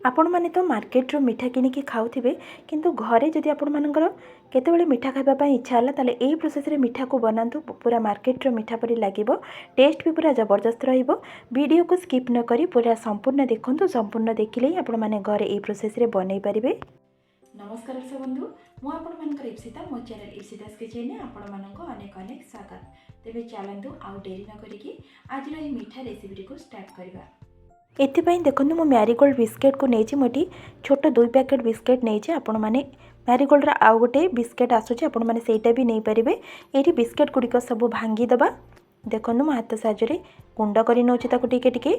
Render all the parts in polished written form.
आपण माने तो मार्केट रो मिठा किनिकी खाउथिबे किंतु घरे जदि आपण मानकर केतेबेले मिठा खाइबा पई इच्छा होला ताले एई प्रोसेस रे मिठा को बनांतु पूरा मार्केट रो मिठा परि लागिबो। टेस्ट भी पूरा जबरदस्त रहिबो। वीडियो को स्किप न करी पूरा संपूर्ण देखंतु। संपूर्ण देखिले आपण माने घरे एई प्रोसेस रे बनै परिबे। नमस्कार दर्शक बंधु मु आपण मानकर इप्सिता मो चैनल इप्सिता स्किचन ने आपण मानको अनेक अनेक स्वागत। तेबे चलंतु आउ देरी न करिकि आज रो एई मिठा रेसिपी को स्टार्ट करबा। एथिपाई देखो मो मैरीगोल्ड बिस्किट को नहीं मोटी छोट 2 पैकेट बिस्किट नहीं आपण मैंने मैरीगोल्ड आउ गोटे बिस्किट आसूँ आपण मैंने सेटा भी नहीं पारे। ये बिस्किट गुड़िक सब भांगीदबा। देखो मो हाथ साहाଯ୍य गुंड कर टिके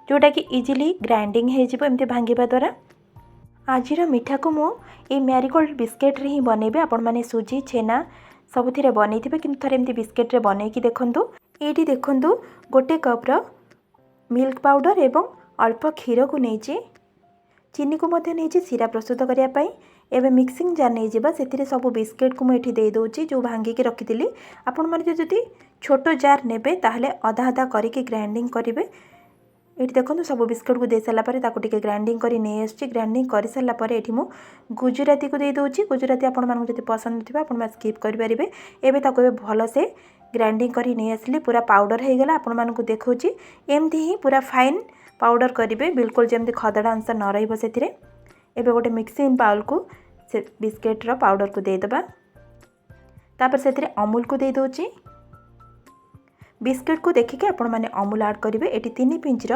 जोटा कि इजिली ग्राइंडिंग होमती भांगा द्वारा। आज मिठा को मो ये मैरीगोल्ड बिस्किट रे ही बनइबे। आपण मैंने सुजी छेना सबुथिरे बनइथिबे किंतु थरे एमती बिस्किट रे बनइकी देखंतु। एठी देखंतु गोटे कप रो मिल्क पाउडर एवं अल्प क्षीर को नहीं चीनी को मध्य नहीं सीरा प्रस्तुत करने एवं मिक्सिंग जार नहीं जावा से सब बिस्किट को मुझे दे दूँगी जो भांगिकी रखी। आपण मैंने जदि छोट जार नेबे ताहले अधा अधा करके ग्राइंडिंग करेंगे। ये देखो सब बिस्किट को दे सारापर ताकूटे ग्राइंडिंग कर नहीं आसी। ग्राइंडिंग कर सारापर ये मु गुजराती को दे दूँगी। गुजराती आपण मानक जब पसंद थी आप स्किप करेंगे। एवं भल से ग्राइंडिंग कर नहीं आसली पूरा पाउडर हो गला। आपण मानक देखा एमती ही पूरा फाइन पाउडर करेंगे बिल्कुल जमी खदड़ा अंश न रही। गोटे मिक्सिंग बाउल को से बिस्किट रो पाउडर को देदेबा। तापर से अमूल को दे दूँगी। बिस्किट को देखिए आपण मैंने अमूल ऐड करेंगे। ये 3 पिंच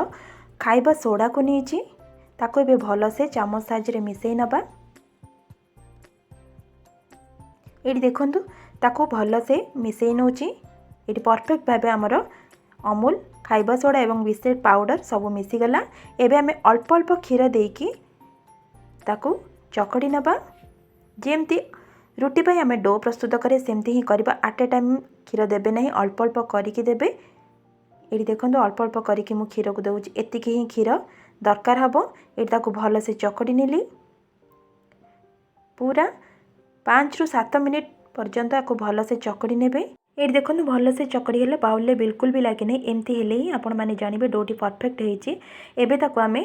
खाइबा सोडा को नहीं ताको ए भल से चामच साहाଯ୍य मिसई नबा। ये देखंतु ताको भल से मिसई नौची। ये परफेक्ट भाव आमर अमूल खाइबा सोडा एवं बिस्किट पाउडर सब मिसीगला। एबे आमे अल्प अल्प क्षीर देकी ताकू चकड़ी नबा। जेमती रुटी पाई आमे डो प्रस्तुत करे सेमती ही करबा। एट ए टाइम क्षीर देबे नहीं अल्प अल्प करिकी देबे। ये देखंतु अल्प अल्प करिकी मु क्षीर को दउची। एतिकी ही क्षीर दरकार हबो। ये ताकू भल से चकड़ी नेली पूरा 5 ରୁ 7 मिनिट पर्यंत आपको भल से चकड़ी नेबे। ये देखो भल से चकड़ी हेले बाउल बिल्कुल भी लगे नहीं। एमती हेले ही आपण मैंने जानवे डोटी परफेक्ट होती। एबे ताको आमे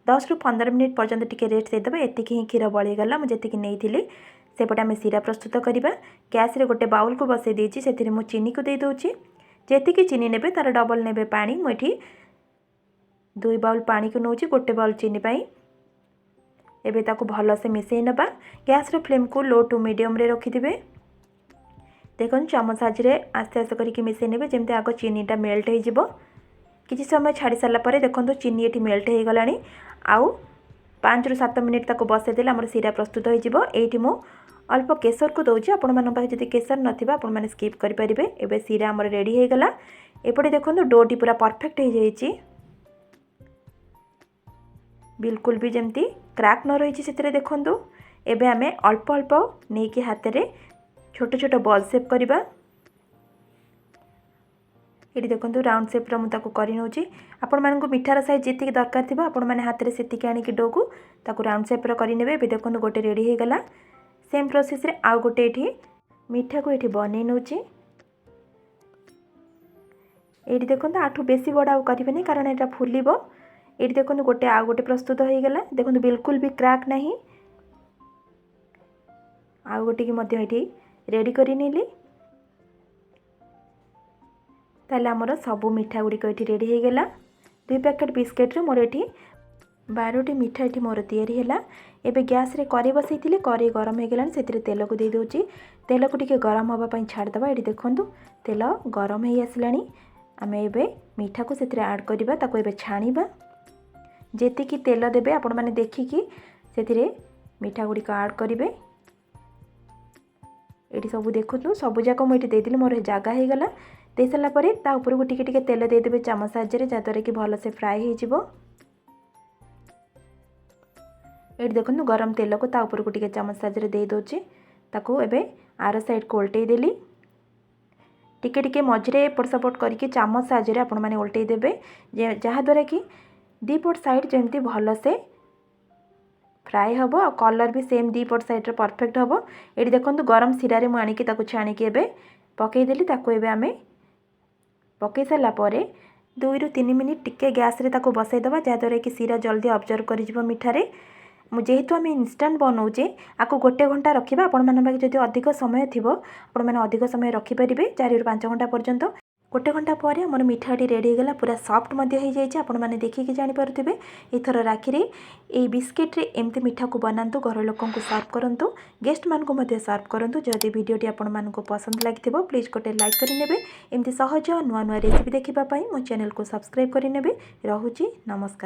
10 ରୁ 15 मिनिट पर्यंत टिके रेस्ट देदेबा। एतिकी ही क्षीर बळीगला मुझे नहीं थी सेपटे आम सीरा प्रस्तुत करवा। गैस रे गोटे बाउल को बसई देछि से मु चीनी को दे दूची। जेतिकी चीनी नेबे तार डबल नेबे पानी। मुझे 2 बाउल पानी को नौची गोटे बाउल चीनी पाई। एबे ताको भल से मिसई नबा। गैस रो फ्लेम को लो टू मीडियम रे रखिथिबे। देखो चामच साहाଯ୍य आस्ते आस्ते करके मिसई नेबे जेमते आग चीनीटा मेल्ट हो जिवो। किछि समय छाड़ी सारा पर देखो चीनी ये मेल्ट हो गलानी। आउ 5 ରୁ 7 मिनिट ताको बसई देले हमर सीरा प्रस्तुत हो जिवो। एठी मु अल्प केसर को दउची। आपण मन पाखे जदि केसर नथिबा आपण माने स्किप करि परिबे। एबे सीरा हमर रेडी हो गला। एपटे देखो डोटी पूरा परफेक्ट हो जाइछि। बिल्कुल भी जमती क्रैक न रही से देखो। एबे आमे अल्प अल्प नहीं कि हाथ रे छोट छोट बॉल शेप करवा। ये देखो राउंड शेप रो मुझे कर नौची। आपण मानक मिठार साइज जी दरकार थी आपण मैंने हाथ में से आणिक डो को ताकू राउंड शेप करेंगे। देखो गोटे रेडी हो गला। सेम प्रोसेस रे आउ गोटे ये मिठा को ये बन नौची। ये देखो आठू बेसी बड़ा आउ करें कारण यहाँ फुलब। ये देखो गोटे आउ गोटे प्रस्तुत हो गला। देखो बिल्कुल भी क्रैक नहीं। आउ गोटे की रेडी करेली ताले आमर सबू मिठा गुड़िक ये रेडी हो गला। 2 पैकेट बिस्किट मोर ये 12टी मिठा ये मोर तैयारी है। एबे गैस रे करी बसई थी करी गरम हो गलानी से तेल को दे दूची। तेल को टिके गरम होगा छाड़देवा। ये देखो तेल गरम हो आसलानी। आमे एबे मिठा को से ऐड करवा ताको एबे छाणीबा। जेतिकी तेल देबे आपण माने देखिकी से मिठा गुड़िक ऐड करेंगे। ये सब देखु सबू जाक मुझे देदेली मोर जगह हो गला। दे सारा पर ऊपर को टिके तेल देदेवे चामच साहाଯ୍य जहाँद्वारा कि भल से फ्राए हो। ये देखो गरम तेल को ऊपर को टिके चामच साहाଯ୍य दे दूची। ताकू एबे आर साइड को उल्टई देली। टिके टिके मझे एपट सपट करके चामच साहाଯ୍य आपण मैंने उल्टई देबे जहाँद्वारा कि दीपट साइड जमती भल से फ्राए हम और कलर भी सेम दीपट साइड परफेक्ट हम। ये देखो गरम सीरा मुझे आणिकी छाणिकी पकईदेली। आमे पकई सारापर 2 ରୁ 3 मिनिट टिके गैस रे ताको बसई दबा जहाँद्वारा कि सीरा जल्दी अब्जर्व कर मिठारे। जेहेतु आम इनस्टांट बनाऊे आपको 1 घंटा रखा आपण जब अधिक समय थी आपने अधिक समय रखिपारे 4 ରୁ 5 घंटा पर्यंत। 1 घंटा पर आम मिठाटी रेडी होगा पूरा सफ्ट हो जाए आपण मैंने देखिए जानीपे। एथर राखी ये बिस्किट रे एमती मिठा को बनातु घर लोक सर्व करूँ गेस्ट मान सर्व करूँ। जदि वीडियोटी आपण पसंद लगी प्लीज गोटे लाइक करेंगे। एमती सहज नुआ नुआ रेसिपी देखापी मो चैनल को सब्सक्राइब करेंगे। रोची नमस्कार।